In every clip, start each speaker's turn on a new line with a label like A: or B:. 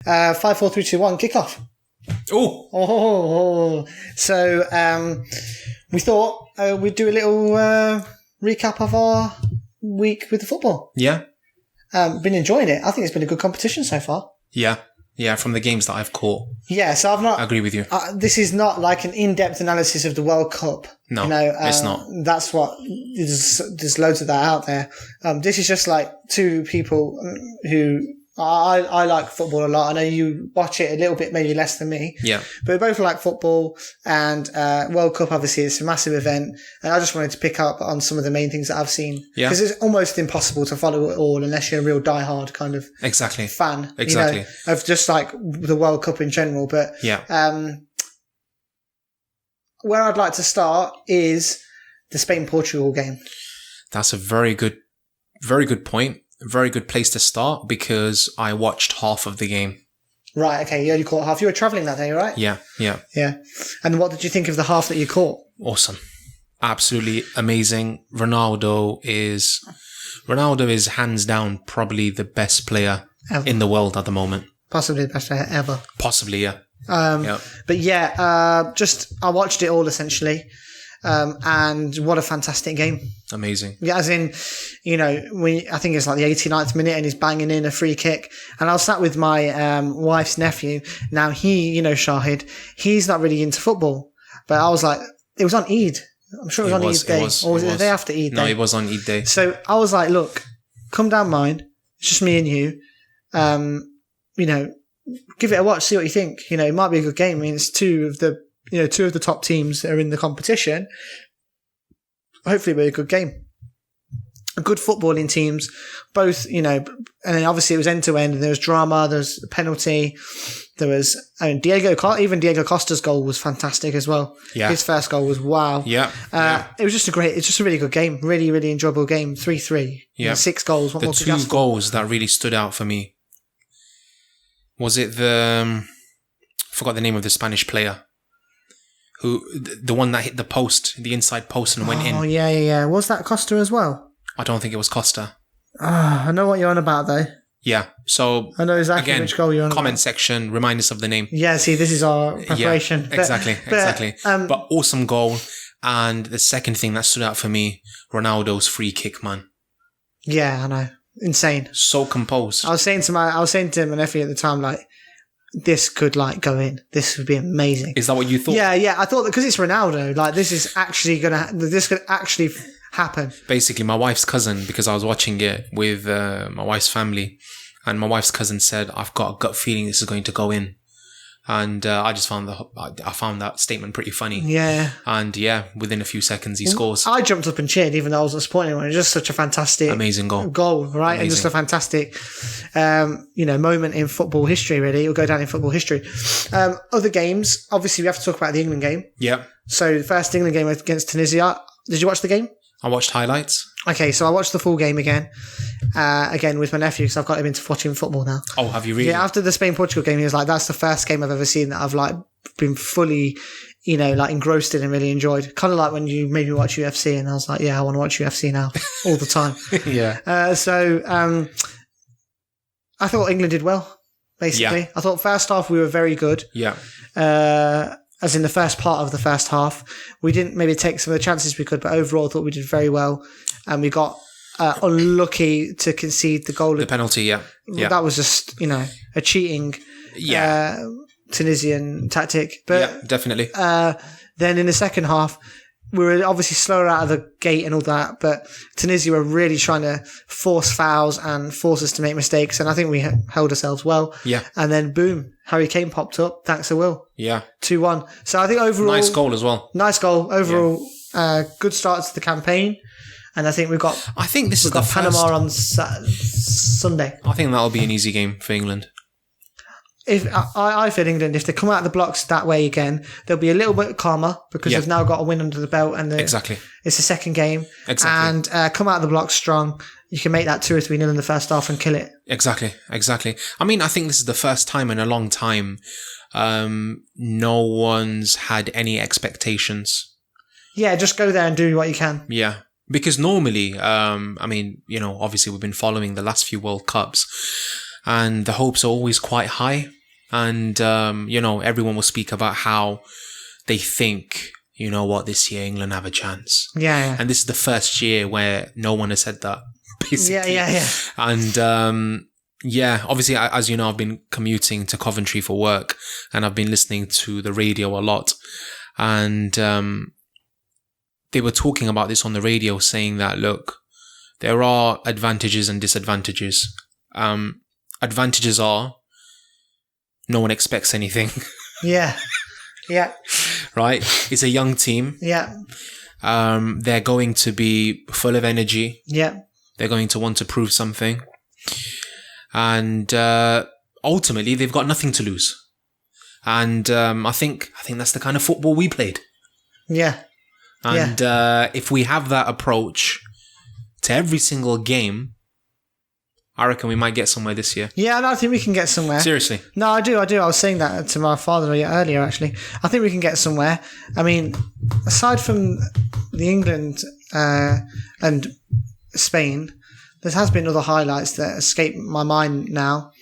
A: 5, 4, 3, 2, 1, kickoff.
B: Oh.
A: So we thought we'd do a little recap of our week with the football.
B: Yeah.
A: Been enjoying it. I think it's been a good competition so far.
B: Yeah, from the games that I've caught.
A: Yeah, so I've not...
B: I agree with you.
A: This is not like an in-depth analysis of the World Cup.
B: No, it's not.
A: That's what... There's loads of that out there. This is just like two people who... I like football a lot. I know you watch it a little bit, maybe less than me.
B: Yeah.
A: But we both like football, and World Cup, obviously, it's a massive event. And I just wanted to pick up on some of the main things that I've seen. Yeah. Because it's almost impossible to follow it all unless you're a real diehard kind of fan.
B: Exactly.
A: You know, of just like the World Cup in general. But where I'd like to start is the Spain-Portugal game.
B: That's a very good point. Very good place to start because I watched half of the game.
A: Right, okay, you only caught half. You were travelling that day, right?
B: Yeah.
A: And what did you think of the half that you caught?
B: Awesome. Absolutely amazing. Ronaldo is hands down probably the best player in the world at the moment.
A: Possibly the best player ever.
B: Possibly, yeah.
A: But I watched it all essentially. And what a fantastic game.
B: Amazing.
A: Yeah, as in, you know, I think it's like the 89th minute and he's banging in a free kick. And I was sat with my wife's nephew. Now he, you know, Shahid, he's not really into football. But I was like, it was on Eid. I'm sure it was on Eid day. Or was it the day after Eid day?
B: No, it was on Eid day.
A: So I was like, look, come down mine. It's just me and you. You know, give it a watch, see what you think. You know, it might be a good game. I mean, it's two of the top teams that are in the competition. Hopefully it'll be a good game. Good footballing teams, both, you know, and then obviously it was end to end and there was drama, there was a penalty, there was, Diego Costa's goal was fantastic as well.
B: Yeah.
A: His first goal was wow.
B: Yeah.
A: It was just a really good game. Really, really enjoyable game. 3-3.
B: Yeah.
A: 6 goals. What
B: the
A: more could you ask
B: for? 2 goals that really stood out for me. Was it I forgot the name of the Spanish player. The one that hit the post, the inside post and went in.
A: Oh, yeah. Was that Costa as well?
B: I don't think it was Costa.
A: I know what you're on about, though.
B: Yeah, so...
A: I know exactly which goal you're on
B: comment
A: about.
B: section, remind us of the name.
A: Yeah, see, this is our preparation.
B: Yeah, exactly. But awesome goal. And the second thing that stood out for me, Ronaldo's free kick, man.
A: Yeah, I know. Insane.
B: So composed.
A: I was saying to my nephew at the time, like, this could like go in. This would be amazing.
B: Is that what you thought?
A: Yeah. I thought that because it's Ronaldo, like this could actually happen.
B: Basically, my wife's cousin, because I was watching it with my wife's family, and my wife's cousin said, "I've got a gut feeling this is going to go in." And I just found that statement pretty funny.
A: Yeah.
B: And within a few seconds he scores.
A: I jumped up and cheered, even though I was disappointed. It was just such a fantastic,
B: amazing goal,
A: right? Amazing. And just a fantastic, moment in football history. Really, it'll go down in football history. Other games, obviously, we have to talk about the England game.
B: Yeah.
A: So the first England game against Tunisia. Did you watch the game?
B: I watched highlights.
A: Okay, so I watched the full game again with my nephew because I've got him into watching football now.
B: Oh, have you really?
A: Yeah, after the Spain-Portugal game, he was like, that's the first game I've ever seen that I've like been fully, engrossed in and really enjoyed. Kind of like when you made me watch UFC and I was like, yeah, I want to watch UFC now all the time.
B: Yeah.
A: So I thought England did well, basically. Yeah. I thought first half we were very good.
B: Yeah.
A: As in the first part of the first half. We didn't maybe take some of the chances we could, but overall I thought we did very well. And we got unlucky to concede the goal.
B: The penalty, yeah.
A: That was just, a cheating Tunisian tactic. But
B: yeah, definitely.
A: Then in the second half, we were obviously slower out of the gate and all that, but Tunisia were really trying to force fouls and force us to make mistakes, and I think we held ourselves well.
B: Yeah.
A: And then, boom, Harry Kane popped up, thanks to Will.
B: Yeah.
A: 2-1. So I think overall...
B: Nice goal as well.
A: Nice goal. Overall, good start to the campaign. And I think we've got Panama on Sunday.
B: I think that'll be an easy game for England.
A: I feel England, if they come out of the blocks that way again, they'll be a little bit calmer because they've now got a win under the belt and
B: exactly.
A: It's the second game.
B: Exactly.
A: And come out of the blocks strong. You can make that 2 or 3-0 in the first half and kill it.
B: Exactly. I mean, I think this is the first time in a long time no one's had any expectations.
A: Yeah, just go there and do what you can.
B: Yeah. Because normally, obviously we've been following the last few World Cups. and the hopes are always quite high. And, everyone will speak about how they think, you know what, this year England have a chance.
A: Yeah.
B: And this is the first year where no one has said that, basically.
A: Yeah.
B: And, obviously, as you know, I've been commuting to Coventry for work, and I've been listening to the radio a lot. And they were talking about this on the radio, saying that, look, there are advantages and disadvantages. Advantages are no one expects anything.
A: Yeah.
B: Right? It's a young team.
A: Yeah.
B: They're going to be full of energy.
A: Yeah.
B: They're going to want to prove something. And ultimately, they've got nothing to lose. And I think that's the kind of football we played.
A: Yeah.
B: And if we have that approach to every single game, I reckon we might get somewhere this year.
A: Yeah, I think we can get somewhere.
B: Seriously.
A: No, I do. I was saying that to my father earlier, actually. I think we can get somewhere. I mean, aside from the England and Spain, there has been other highlights that escape my mind now.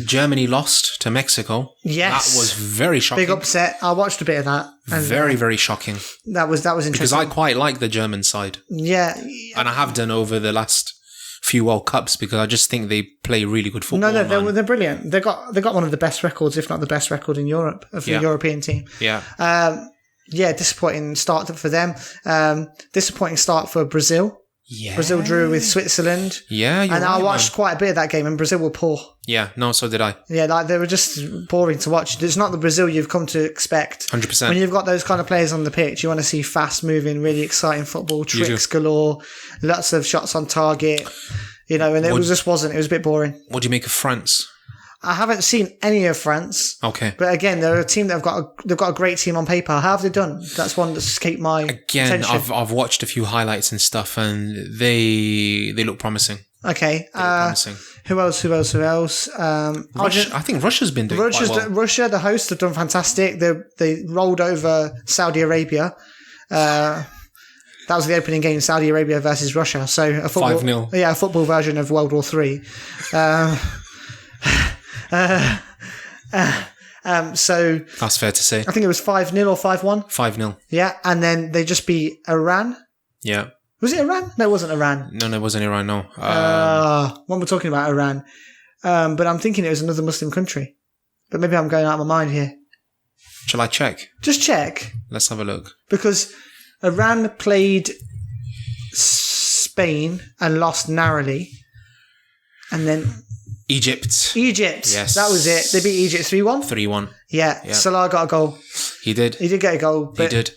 B: Germany lost to Mexico.
A: Yes.
B: That was very shocking.
A: Big upset. I watched a bit of that. And,
B: very, very shocking.
A: That was interesting.
B: Because I quite like the German side.
A: Yeah.
B: And I have done over the last few World Cups, because I just think they play really good football.
A: No, they're brilliant. They got one of the best records, if not the best record in Europe, of the European team.
B: Yeah.
A: Disappointing start for them. Disappointing start for Brazil.
B: Yeah.
A: Brazil drew with Switzerland.
B: Yeah,
A: and I watched quite a bit of that game, and Brazil were poor.
B: Yeah, no, so did I.
A: Yeah, they were just boring to watch. It's not the Brazil you've come to expect.
B: 100%.
A: When you've got those kind of players on the pitch, you want to see fast-moving, really exciting football, tricks galore, lots of shots on target. And it just wasn't. It was a bit boring.
B: What do you make of France?
A: I haven't seen any of France.
B: Okay.
A: But again, they're a team they've got a great team on paper. How have they done? That's one that's escaped my attention.
B: I've watched a few highlights and stuff, and they look promising.
A: Okay.
B: They look promising.
A: Who else?
B: I think Russia's been doing quite well.
A: Russia, the hosts, have done fantastic. They rolled over Saudi Arabia. That was the opening game, Saudi Arabia versus Russia. So a football,
B: 5-0.
A: Yeah, a football version of World War III. So
B: that's fair to say.
A: I think it was 5-0 or 5-1.
B: 5-0.
A: Yeah, and then they just beat Iran.
B: Yeah.
A: Was it Iran? No, it wasn't Iran.
B: No, it wasn't Iran. No.
A: When we're talking about Iran, but I'm thinking it was another Muslim country. But maybe I'm going out of my mind here.
B: Shall I check?
A: Just check.
B: Let's have a look.
A: Because Iran played Spain and lost narrowly, and then
B: Egypt.
A: Yes. That was it. They beat Egypt 3-1?
B: 3-1.
A: Yeah. Salah got a goal.
B: He did.
A: He did get a goal. But,
B: he did.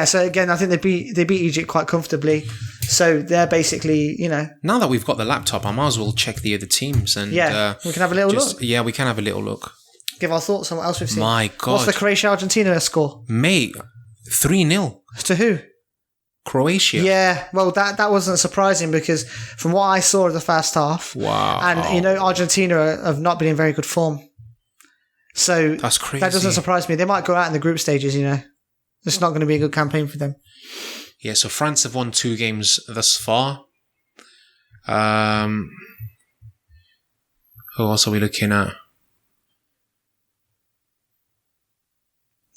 A: So again, I think they beat Egypt quite comfortably. So they're basically,
B: Now that we've got the laptop, I might as well check the other teams. And
A: we can have a little look.
B: Yeah, we can have a little look.
A: Give our thoughts on what else we've seen.
B: My God.
A: What's the Croatia-Argentina score?
B: Mate, 3-0.
A: To who?
B: Croatia.
A: Yeah, well, that wasn't surprising, because from what I saw of the first half,
B: wow,
A: and Argentina have not been in very good form, so
B: that's crazy.
A: That doesn't surprise me. They might go out in the group stages. It's not going to be a good campaign for them.
B: Yeah, so France have won 2 games thus far. Who else are we looking at?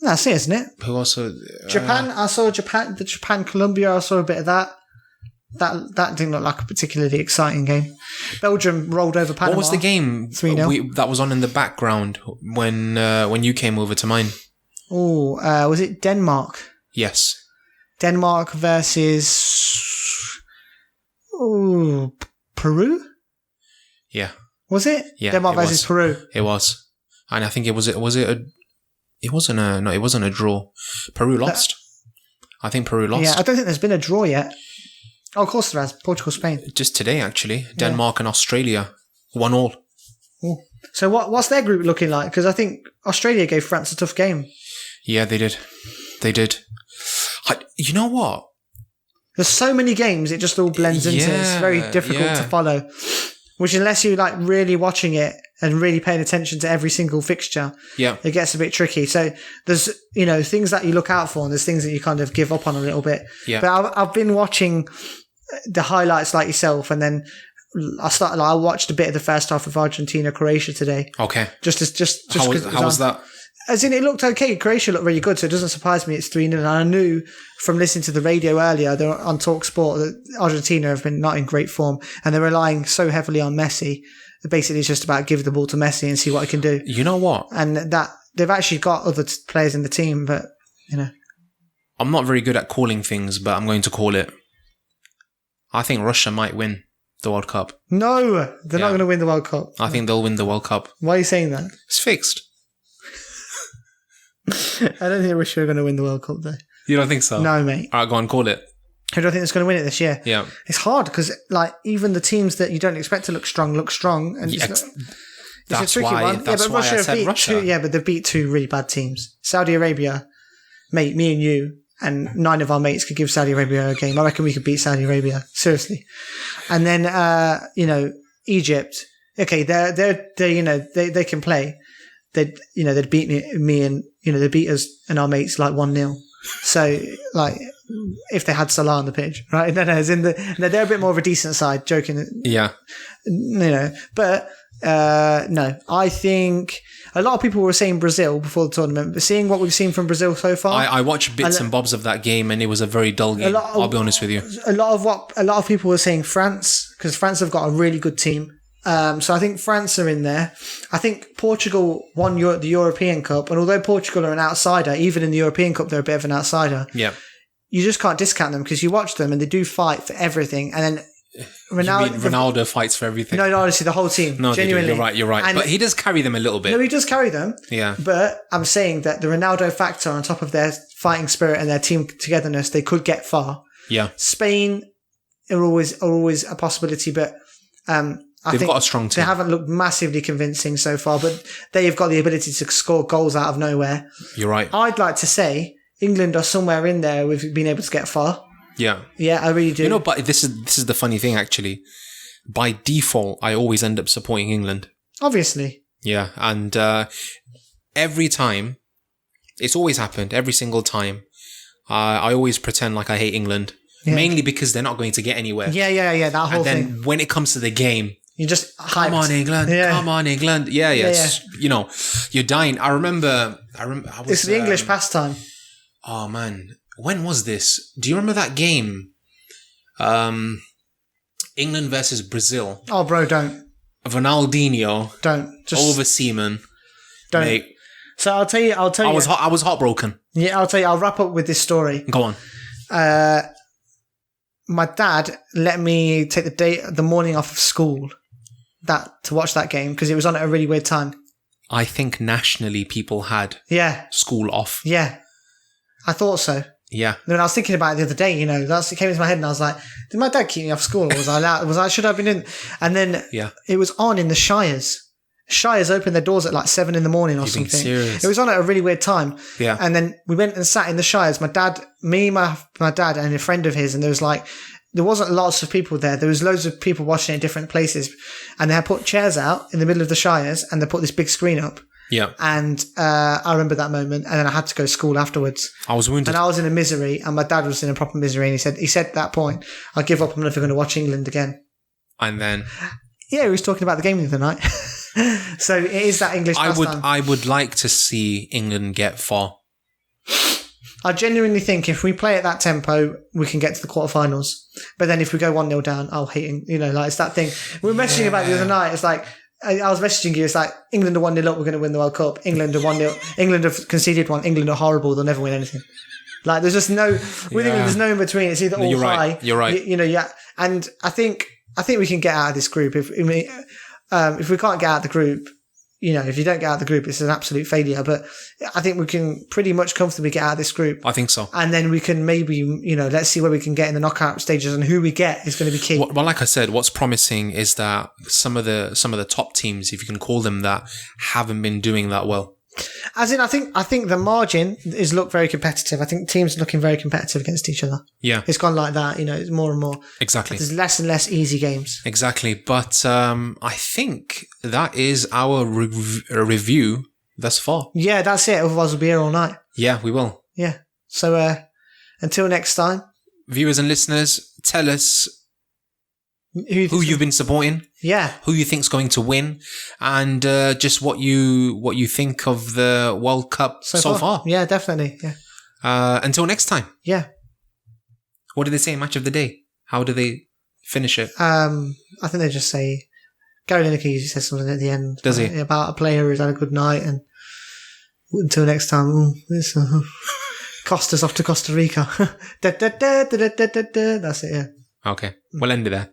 A: That's it, isn't it?
B: Who also?
A: Japan. I saw Japan. The Japan-Colombia. I saw a bit of that. That didn't look like a particularly exciting game. Belgium rolled over Panama.
B: What was the game
A: 3-0
B: that was on in the background when you came over to mine?
A: Oh, was it Denmark?
B: Yes.
A: Denmark versus Peru?
B: Yeah.
A: Was it?
B: Yeah.
A: Denmark versus Peru.
B: It was. And I think it wasn't a draw. Peru lost. I think Peru lost.
A: Yeah, I don't think there's been a draw yet. Oh, of course there has. Portugal, Spain.
B: Just today, actually. Denmark and Australia 1-1.
A: Ooh. So what's their group looking like? Because I think Australia gave France a tough game.
B: Yeah, they did. You know what?
A: There's so many games, it just all blends into it. It's very difficult to follow. Which, unless you like really watching it and really paying attention to every single fixture, it gets a bit tricky. So there's, things that you look out for, and there's things that you kind of give up on a little bit.
B: Yeah.
A: But I've been watching the highlights like yourself, and then I watched a bit of the first half of Argentina-Croatia today.
B: Okay.
A: Just
B: how was that?
A: As in, it looked okay. Croatia looked really good, so it doesn't surprise me it's 3-0. And I knew from listening to the radio earlier, they were on TalkSport, that Argentina have been not in great form, and they're relying so heavily on Messi. Basically, it's just about give the ball to Messi and see what he can do.
B: You know what?
A: And that they've actually got other players in the team, but
B: I'm not very good at calling things, but I'm going to call it. I think Russia might win the World Cup.
A: No, they're not going to win the World Cup.
B: I think they'll win the World Cup.
A: Why are you saying that?
B: It's fixed.
A: I don't think Russia are going to win the World Cup, though.
B: You don't think so?
A: No, mate.
B: All right, go on, call it.
A: Who do I think is going to win it this year?
B: Yeah.
A: It's hard because, even the teams that you don't expect to look strong. And
B: that's why I said Russia.
A: But they've beat 2 really bad teams. Saudi Arabia, mate, me and you, and 9 of our mates could give Saudi Arabia a game. I reckon we could beat Saudi Arabia. Seriously. And then, Egypt. Okay, they can play. They'd beat me and, they beat us and our mates 1-0. So, if they had Salah on the pitch, right? No, they're a bit more of a decent side, joking.
B: Yeah.
A: But, no, I think a lot of people were saying Brazil before the tournament, but seeing what we've seen from Brazil so far.
B: I watched bits and bobs of that game and it was a very dull game. I'll be honest with you.
A: A lot of people were saying France, because France have got a really good team. So I think France are in there. I think Portugal won the European Cup, and although Portugal are an outsider, even in the European Cup they're a bit of an outsider.
B: Yeah.
A: You just can't discount them because you watch them and they do fight for everything. And then
B: Ronaldo fights for everything.
A: No, honestly, the whole team.
B: No,
A: genuinely.
B: You're right. And but he does carry them a little bit.
A: No, he does carry them.
B: Yeah.
A: But I'm saying that the Ronaldo factor on top of their fighting spirit and their team togetherness, they could get far.
B: Yeah.
A: Spain are always a possibility, but
B: They've got a strong team.
A: They haven't looked massively convincing so far, but they have got the ability to score goals out of nowhere.
B: You're right.
A: I'd like to say England are somewhere in there with being able to get far.
B: Yeah.
A: Yeah, I really do.
B: But this is the funny thing, actually. By default, I always end up supporting England.
A: Obviously.
B: Yeah, and every time, it's always happened, every single time, I always pretend like I hate England. Yeah. Mainly because they're not going to get anywhere.
A: Yeah, that whole thing.
B: And then when it comes to the game,
A: you just hyped.
B: Come on, England. Yeah. Come on, England. Yeah. You're dying. I remember.
A: It's the English pastime.
B: Oh man, when was this? Do you remember that game? England versus Brazil.
A: Oh, bro, don't.
B: Ronaldinho.
A: Don't.
B: Just Oliver Seaman.
A: Don't. Mate. So I'll tell you. I
B: was heartbroken.
A: Yeah, I'll tell you. I'll wrap up with this story.
B: Go on.
A: My dad let me take the morning off of school to watch that game because it was on at a really weird time.
B: I think nationally people had school off.
A: Yeah, I thought so.
B: Yeah.
A: When I was thinking about it the other day, it came into my head and I was like, did my dad keep me off school or was I allowed? Should I have been in? And then it was on in the Shires. Shires opened their doors at 7 a.m. or something.
B: Serious?
A: It was on at a really weird time.
B: Yeah.
A: And then we went and sat in the Shires. My dad, my dad and a friend of his, and there wasn't lots of people there. There was loads of people watching in different places. And they had put chairs out in the middle of the Shires and they put this big screen up.
B: Yeah.
A: And I remember that moment. And then I had to go to school afterwards.
B: I was wounded.
A: And I was in a misery and my dad was in a proper misery. And he said at that point, I'll give up. I'm never going to watch England again.
B: And then?
A: Yeah, he was talking about the game the other night. So it is that English pastime.
B: I would like to see England get far.
A: I genuinely think if we play at that tempo, we can get to the quarterfinals. But then if we go 1-0 down, I'll hate it. It's that thing. We were messaging about it the other night. It's like, I was messaging you. It's like, England are 1-0 up, we're going to win the World Cup. England are 1-0. England have conceded one. England are horrible. They'll never win anything. There's just no, with England, there's no in between. It's either all high.
B: You're right.
A: And I think we can get out of this group. If we can't get out of the group, if you don't get out of the group, it's an absolute failure. But I think we can pretty much comfortably get out of this group.
B: I think so.
A: And then we can maybe, let's see where we can get in the knockout stages, and who we get is going to be key.
B: Well, like I said, what's promising is that some of the top teams, if you can call them that, haven't been doing that well.
A: As in, I think the margin is look very competitive. I think teams are looking very competitive against each other.
B: Yeah.
A: It's gone like that, it's more and more.
B: Exactly.
A: There's less and less easy games.
B: Exactly. But I think that is our review thus far.
A: Yeah, that's it. Otherwise we'll be here all night.
B: Yeah, we will.
A: Yeah. So until next time.
B: Viewers and listeners, tell us who you've been supporting, who you think's going to win, and just what you think of the World Cup so far.
A: Yeah, definitely. Yeah.
B: Until next time.
A: Yeah.
B: What do they say? Match of the day. How do they finish it?
A: I think they just say Gary Lineker says something at the end.
B: Does he?
A: About a player who's had a good night, and until next time. Costa's off to Costa Rica. That's it. Yeah.
B: Okay. We'll end it there.